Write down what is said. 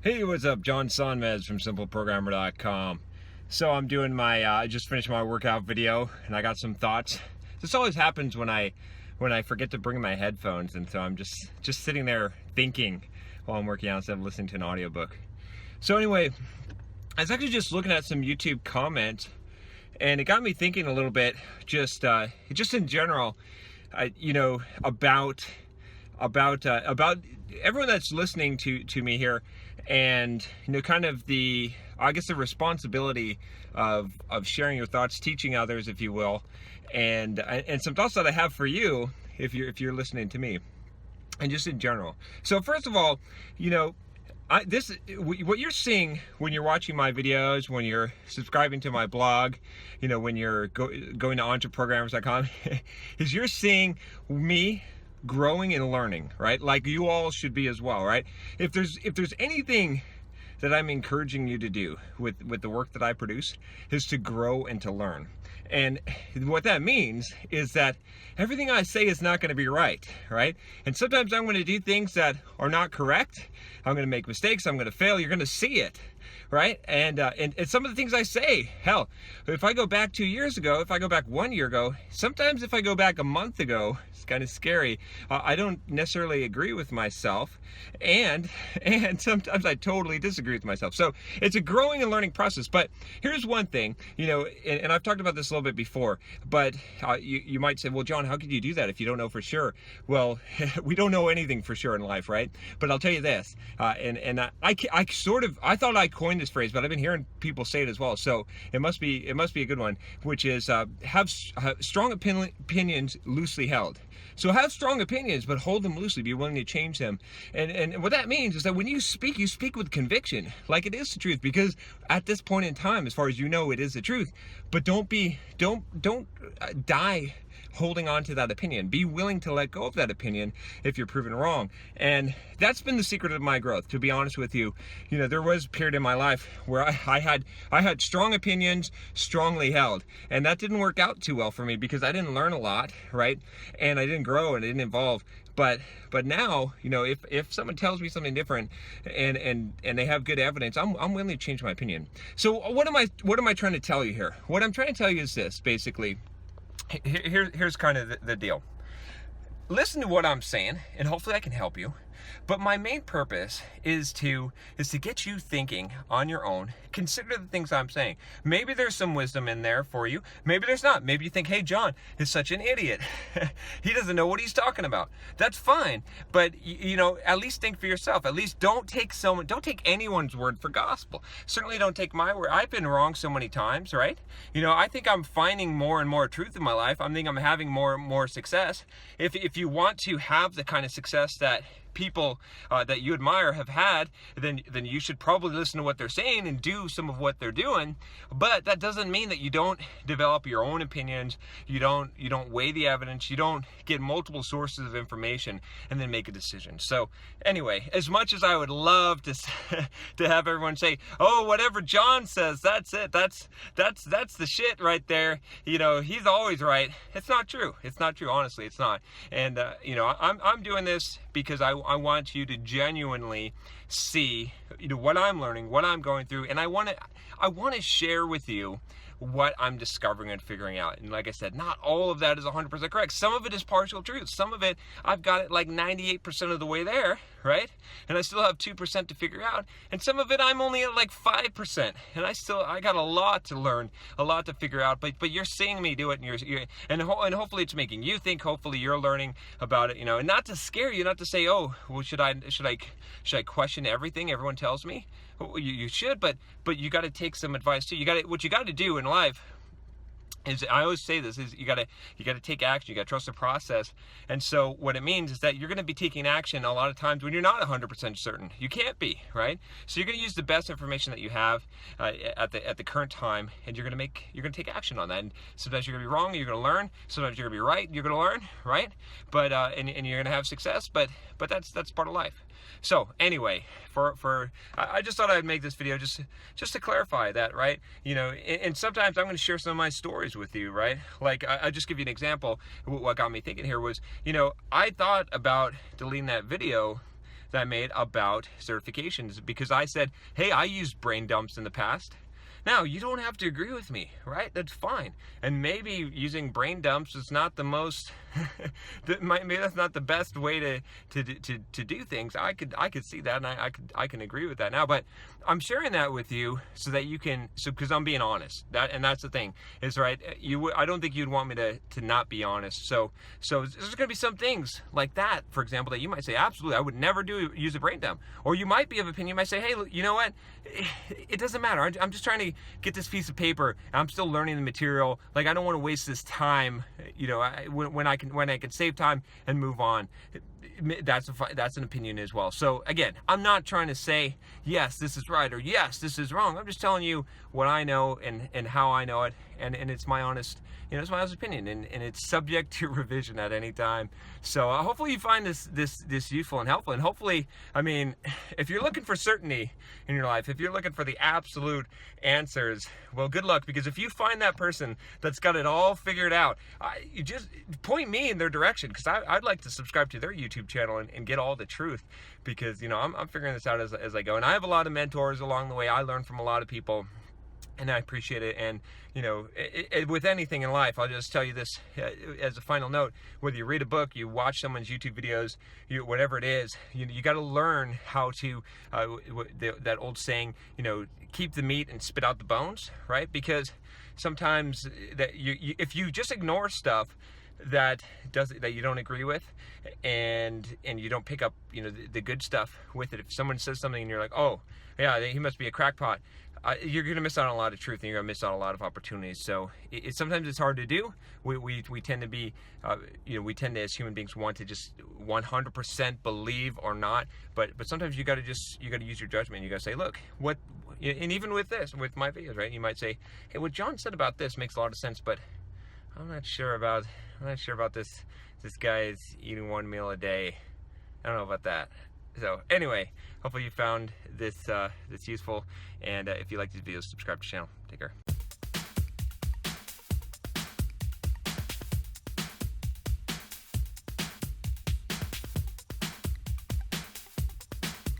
Hey, what's up? John Sonmez from SimpleProgrammer.com. So I'm doing I just finished my workout video, and I got some thoughts. This always happens when I forget to bring my headphones, and so I'm just sitting there thinking while I'm working out instead of listening to an audiobook. So anyway, I was actually just looking at some YouTube comments, and it got me thinking a little bit, just in general, about everyone that's listening to me here, and kind of the responsibility of sharing your thoughts, teaching others, if you will, and some thoughts that I have for you if you're listening to me, and just in general. So first of all, what you're seeing when you're watching my videos, when you're subscribing to my blog, when you're going to entreprogrammers.com, is you're seeing me growing and learning, right? Like you all should be as well, right? If there's anything that I'm encouraging you to do with the work that I produce, is to grow and to learn. And what that means is that everything I say is not going to be right? And sometimes I'm going to do things that are not correct. I'm going to make mistakes. I'm going to fail. You're going to see it, right? And some of the things I say, hell, if I go back 2 years ago, if I go back 1 year ago, sometimes if I go back a month ago, it's kind of scary. I don't necessarily agree with myself, and sometimes I totally disagree with myself. So it's a growing and learning process. But here's one thing, and I've talked about this a little bit before, but you might say, well, John, how could you do that if you don't know for sure? Well, we don't know anything for sure in life, right? But I'll tell you this, I thought I coined this phrase, but I've been hearing people say it as well, so it must be a good one, which is have strong opinions loosely held. So have strong opinions, but hold them loosely. Be willing to change them. And what that means is that when you speak with conviction, like it is the truth, because at this point in time, as far as you know, it is the truth. But don't die holding on to that opinion. Be willing to let go of that opinion if you're proven wrong. And that's been the secret of my growth, to be honest with you. There was a period in my life where I had strong opinions, strongly held, and that didn't work out too well for me because I didn't learn a lot, right? And I didn't grow and I didn't evolve. But now, if someone tells me something different and they have good evidence, I'm willing to change my opinion. So what am I trying to tell you here? What I'm trying to tell you is this, basically. Here's kind of the deal. Listen to what I'm saying, and hopefully I can help you. But my main purpose is to get you thinking on your own. Consider the things I'm saying. Maybe there's some wisdom in there for you. Maybe there's not. Maybe you think, hey, John is such an idiot. He doesn't know what he's talking about. That's fine. But at least think for yourself. At least don't take anyone's word for gospel. Certainly don't take my word. I've been wrong so many times, right? I think I'm finding more and more truth in my life. I think I'm having more and more success. If you want to have the kind of success that people that you admire have had, then you should probably listen to what they're saying and do some of what they're doing. But that doesn't mean that you don't develop your own opinions. You don't weigh the evidence. You don't get multiple sources of information and then make a decision. So anyway, as much as I would love to have everyone say, oh, whatever John says, that's it, that's the shit right there, he's always right. It's not true. Honestly, it's not. And I'm doing this because I want you to genuinely see what I'm learning, what I'm going through, and I want to share with you what I'm discovering and figuring out. And like I said, not all of that is 100% correct. Some of it is partial truth. Some of it, I've got it like 98% of the way there, right? And I still have 2% to figure out. And some of it, I'm only at like 5%. And I got a lot to learn, a lot to figure out. But you're seeing me do it, and hopefully it's making you think. Hopefully you're learning about it, and not to scare you, not to say, oh, well, should I question everything everyone tells me? Well, you should, but you got to take some advice too. What you got to do in life is, I always say this, is you got to take action. You got to trust the process. And so what it means is that you're going to be taking action a lot of times when you're not 100% certain. You can't be, right? So you're going to use the best information that you have at the current time, and you're going to take action on that. And sometimes you're going to be wrong, you're going to learn. Sometimes you're going to be right, you're going to learn, right? But and you're going to have success. But that's part of life. So anyway, I just thought I'd make this video just to clarify that, right? And sometimes I'm going to share some of my stories with you, right? Like I'll just give you an example. What got me thinking here was, I thought about deleting that video that I made about certifications, because I said, hey, I used brain dumps in the past. Now, you don't have to agree with me, right? That's fine. And maybe using brain dumps is not the most, maybe that's not the best way to do things. I could see that, and I can agree with that now. But I'm sharing that with you so that you can, because I'm being honest. That's the thing, is right. I don't think you'd want me to not be honest. So there's going to be some things like that, for example, that you might say, absolutely, I would never use a brain dump. Or you might be of opinion, you might say, hey, you know what? It doesn't matter. I'm just trying to get this piece of paper, and I'm still learning the material. Like, I don't want to waste this time, when I can save time and move on. That's an opinion as well. So again, I'm not trying to say yes, this is right, or yes, this is wrong. I'm just telling you what I know and how I know it, and it's my honest, it's my honest opinion, and it's subject to revision at any time. So hopefully you find this useful and helpful, and hopefully, I mean, if you're looking for certainty in your life, if you're looking for the absolute answers, well, good luck, because if you find that person that's got it all figured out, you just point me in their direction, because I'd like to subscribe to their YouTube channel and get all the truth, because I'm figuring this out as I go, and I have a lot of mentors along the way. I learn from a lot of people, and I appreciate it. And with anything in life, I'll just tell you this as a final note: whether you read a book, you watch someone's YouTube videos, whatever it is, you got to learn how to that old saying, keep the meat and spit out the bones, right? Because sometimes that if you just ignore stuff that you don't agree with, and you don't pick up the good stuff with it. If someone says something and you're like, oh yeah, he must be a crackpot, you're gonna miss out on a lot of truth, and you're gonna miss out on a lot of opportunities. So sometimes it's hard to do. We tend to be we tend to, as human beings, want to just 100% believe or not, but sometimes you got to use your judgment. You got to say, look, and even with my videos, right, you might say, hey, what John said about this makes a lot of sense, but I'm not sure about this guy is eating one meal a day. I don't know about that. So anyway, hopefully you found this useful, and if you like these videos, subscribe to the channel. Take care.